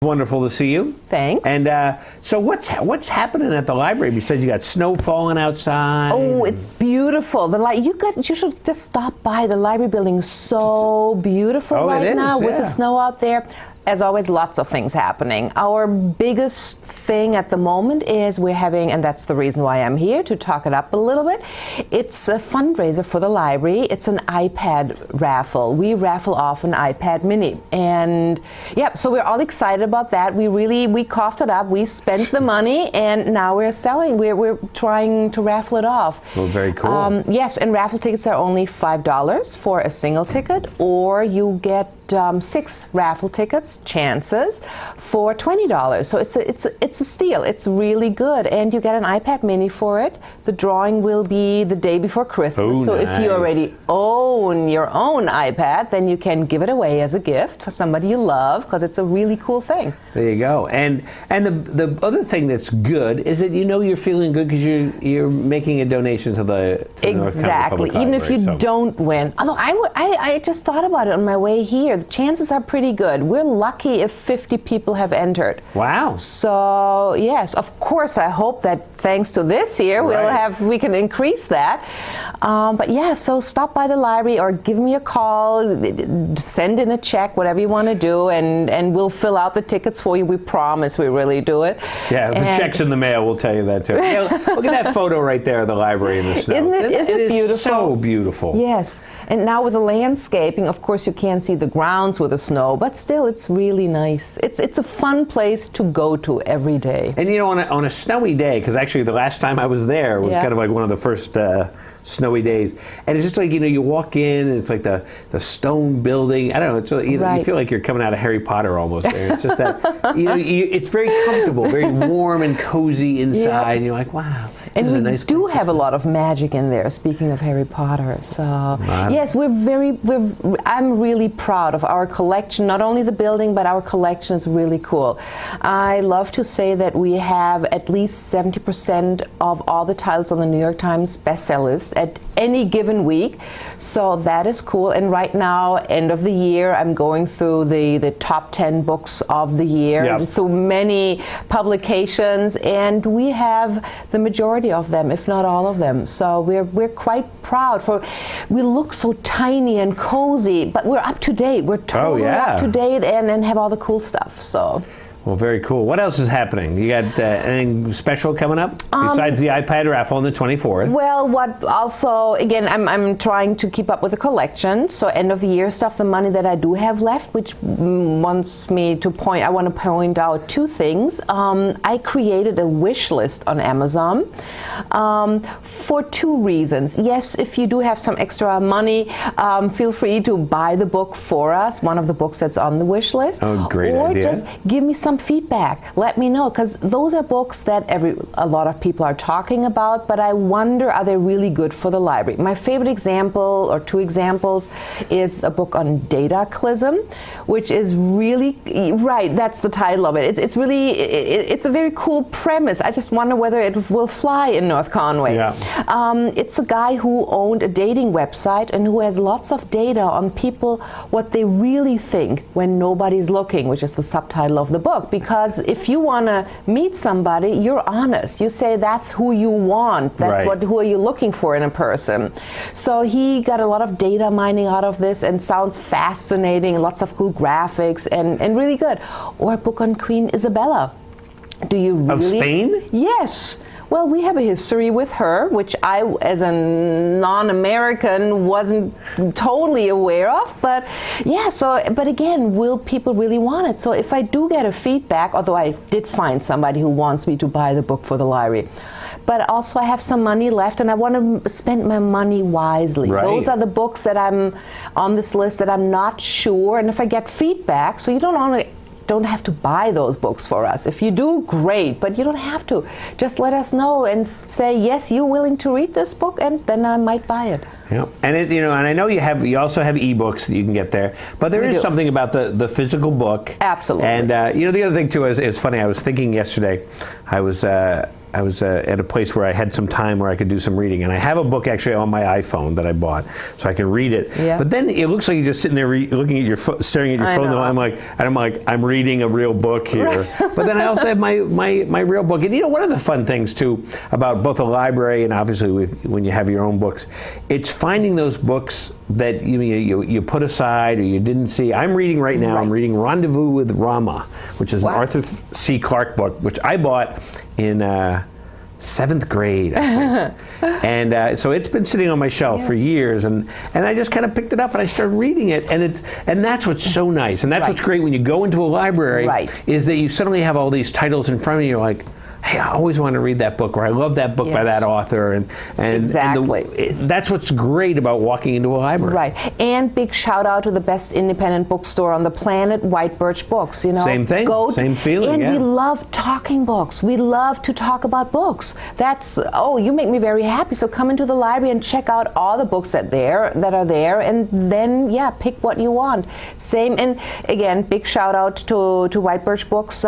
wonderful to see you. Thanks. And so what's happening at the library? You said you got snow falling outside. Oh, it's beautiful. You should just stop by. The library building is so beautiful right now with the snow out there. As always, lots of things happening. Our biggest thing at the moment is we're having, and that's the reason why I'm here, to talk it up a little bit. It's a fundraiser for the library. It's an iPad raffle. We raffle off an iPad mini. And yeah, so we're all excited about that. We coughed it up, we spent the money, and now we're selling. We're trying to raffle it off. Well, very cool. Yes, and raffle tickets are only $5 for a single ticket, or you get 6 raffle tickets, chances, for $20. So it's a steal. It's really good, and you get an iPad mini for it. The drawing will be the day before Christmas. Oh, so nice. if you already own your own iPad, then you can give it away as a gift for somebody you love, because it's a really cool thing. There you go. And the other thing that's good is that you're feeling good because you're making a donation to the exactly. Even if you don't win. Although I just thought about it on my way here. The chances are pretty good. We're lucky if 50 people have entered. Wow. So yes, of course, I hope that thanks to this year we can increase that. But yeah, so stop by the library or give me a call, send in a check, whatever you want to do, and we'll fill out the tickets for you. We promise we really do it. Yeah, the check's in the mail, we'll tell you that too. Look at that photo right there of the library in the snow. Isn't it beautiful? So beautiful. Yes, and now with the landscaping, of course you can't see the grounds with the snow, but still it's really nice. It's a fun place to go to every day. And on a snowy day, because actually the last time I was there was kind of like one of the first snowy days, and it's just like you walk in and it's like the stone building. I don't know. It's you feel like you're coming out of Harry Potter almost. There. It's just that it's very comfortable, very warm and cozy inside. And you're like, wow. And we do have a lot of magic in there, speaking of Harry Potter. So, yes, I'm really proud of our collection. Not only the building, but our collection is really cool. I love to say that we have at least 70% of all the titles on the New York Times bestseller list at any given week. So that is cool. And right now, end of the year, I'm going through the top 10 books of the year, through many publications, and we have the majority of them, if not all of them. So we're quite proud. We look so tiny and cozy, but we're up to date. We're totally up to date and have all the cool stuff. So. Well, very cool. What else is happening? You got anything special coming up besides the iPad raffle on the 24th? Well, what also, again, I'm trying to keep up with the collection. So end of the year stuff, the money that I do have left, which wants me to I want to point out 2 things. I created a wish list on Amazon for 2 reasons. Yes, if you do have some extra money, feel free to buy the book for us, one of the books that's on the wish list. Oh, great idea. Or just give me some feedback. Let me know, because those are books that a lot of people are talking about, but I wonder, are they really good for the library? My favorite example, or 2 examples, is a book on dataclysm, which is really, that's the title of it. It's really, it's a very cool premise. I just wonder whether it will fly in North Conway. Yeah. It's a guy who owned a dating website and who has lots of data on people, what they really think when nobody's looking, which is the subtitle of the book. Because if you want to meet somebody, you're honest. You say that's who you want. That's who are you looking for in a person. So he got a lot of data mining out of this, and sounds fascinating. Lots of cool graphics and really good. Or a book on Queen Isabella. Do you really? Of Spain? Yes. Well, we have a history with her, which I, as a non-American, wasn't totally aware of. But yeah, but again, will people really want it? So if I do get a feedback, although I did find somebody who wants me to buy the book for the library, but also I have some money left and I want to spend my money wisely. Those are the books that I'm on this list that I'm not sure. And if I get feedback, so you don't have to buy those books for us. If you do, great, but you don't have to. Just let us know and say, yes, you're willing to read this book, and then I might buy it. Yeah, and and I know you also have ebooks that you can get there, but there is something about the physical book. Absolutely. And the other thing too is funny. I was thinking yesterday, I was at a place where I had some time where I could do some reading, and I have a book actually on my iPhone that I bought, so I can read it. Yeah. But then it looks like you're just sitting there looking at your staring at your phone. Know. I'm like, I'm reading a real book here. Right. But then I also have my real book. And one of the fun things too about both a library and obviously when you have your own books, it's finding those books that you put aside or you didn't see. I'm reading right now. Right. I'm reading Rendezvous with Rama, which is an Arthur C. Clarke book, which I bought in 7th grade, I think. And so it's been sitting on my shelf for years, and I just kind of picked it up and I started reading it, and that's what's so nice, and that's what's great when you go into a library, is that you suddenly have all these titles in front of you. You're like, hey, I always want to read that book, or I love that book by that author, and exactly. That's what's great about walking into a library. Right, and big shout out to the best independent bookstore on the planet, White Birch Books. Same thing, same feeling. And we love talking books. We love to talk about books. You make me very happy. So come into the library and check out all the books that are there, and then pick what you want. Same, and again, big shout out to White Birch Books.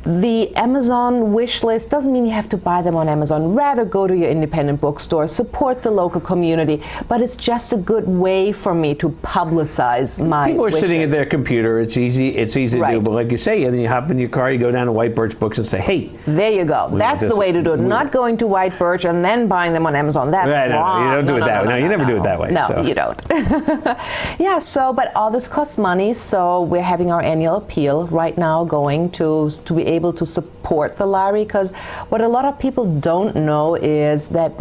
The Amazon wish list doesn't mean you have to buy them on Amazon. Rather go to your independent bookstore, support the local community. But it's just a good way for me to publicize my People are wishes. sitting at their computer. It's easy to do. But like you say, then you hop in your car, you go down to White Birch Books and say, hey. There you go. That's the way to do it. Not going to White Birch and then buying them on Amazon. That's wrong. You don't do it that way. No, you never do it that way. No, you don't. But all this costs money. So we're having our annual appeal right now going to be able to support the library, because what a lot of people don't know is that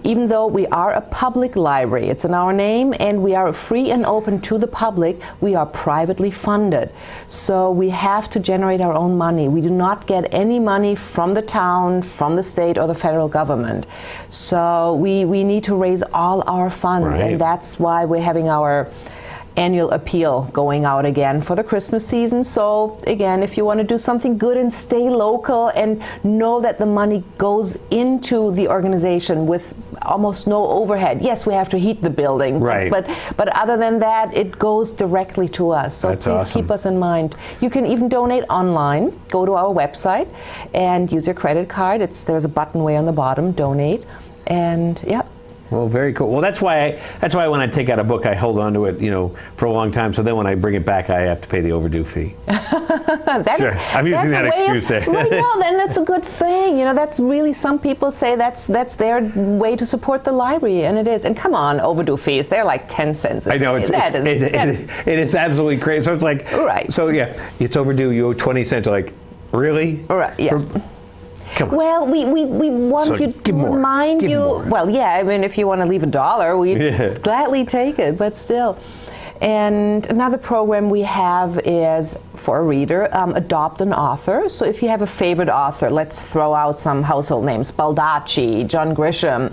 even though we are a public library, it's in our name, and we are free and open to the public, we are privately funded. So we have to generate our own money. We do not get any money from the town, from the state, or the federal government. So we need to raise all our funds, and that's why we're having our annual appeal going out again for the Christmas season. So again, if you want to do something good and stay local and know that the money goes into the organization with almost no overhead. Yes, we have to heat the building, but other than that, it goes directly to us. So please keep us in mind. You can even donate online. Go to our website and use your credit card. There's a button way on the bottom, donate, and Well, very cool. Well, that's why when I take out a book, I hold on to it, for a long time. So then when I bring it back, I have to pay the overdue fee. I'm using that excuse there. No, then that's a good thing. That's really, some people say that's their way to support the library, and it is. And come on, overdue fees, they're like 10 cents. I know, it is absolutely crazy. So it's like, so it's overdue, you owe 20 cents. Like, really? Right, yeah. Well, we want to remind you. Well, if you want to leave $1, we'd gladly take it, but still. And another program we have is for a reader, adopt an author. So if you have a favorite author, let's throw out some household names, Baldacci, John Grisham,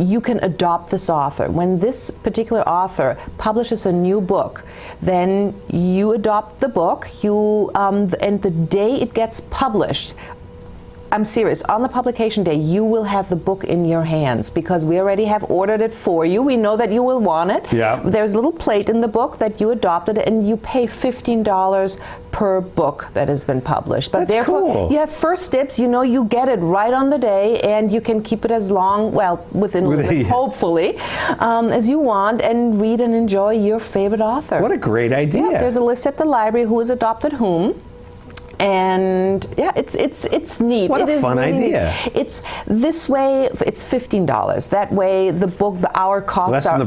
you can adopt this author. When this particular author publishes a new book, then you adopt the book, and the day it gets published, I'm serious, on the publication day, you will have the book in your hands, because we already have ordered it for you. We know that you will want it. Yeah. There's a little plate in the book that you adopted, and you pay $15 per book that has been published. But therefore, you have first dibs. You get it right on the day, and you can keep it as long, hopefully, as you want, and read and enjoy your favorite author. What a great idea. Yeah, there's a list at the library who has adopted whom. And it's neat. What a fun idea! It's this way. It's $15. That way, our costs are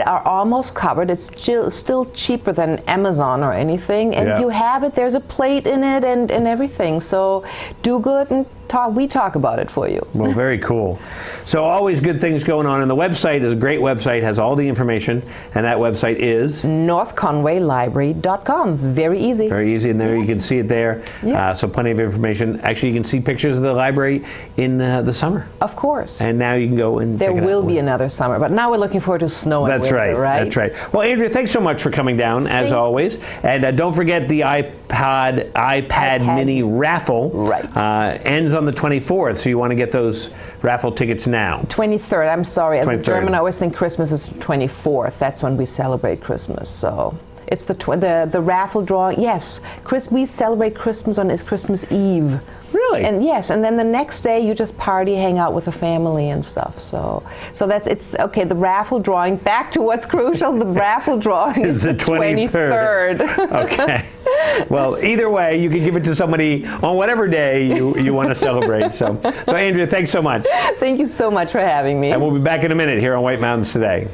are almost covered. It's still cheaper than Amazon or anything, and you have it. There's a plate in it and everything. So do good and we talk about it for you. Well, very cool. So always good things going on, and the website is a great website, has all the information, and that website is northconwaylibrary.com. Very easy. Very easy, and there you can see it there. So plenty of information. Actually, you can see pictures of the library in the summer. Of course. And now you can go and check it out. There will be another summer, but now we're looking forward to snow and winter, right? That's right. Well, Andrea, thanks so much for coming down, as always. And don't forget the iPad Mini raffle. Ends on the 24th, so you want to get those raffle tickets now. 23rd, I'm sorry. As a German, I always think Christmas is 24th. That's when we celebrate Christmas. So It's the raffle drawing. Yes, we celebrate Christmas on Christmas Eve. Really? And yes, and then the next day you just party, hang out with the family and stuff. So it's okay. The raffle drawing. Back to what's crucial. The raffle drawing is the 23rd. Okay. Well, either way, you can give it to somebody on whatever day you want to celebrate. So Andrea, thanks so much. Thank you so much for having me. And we'll be back in a minute here on White Mountains Today.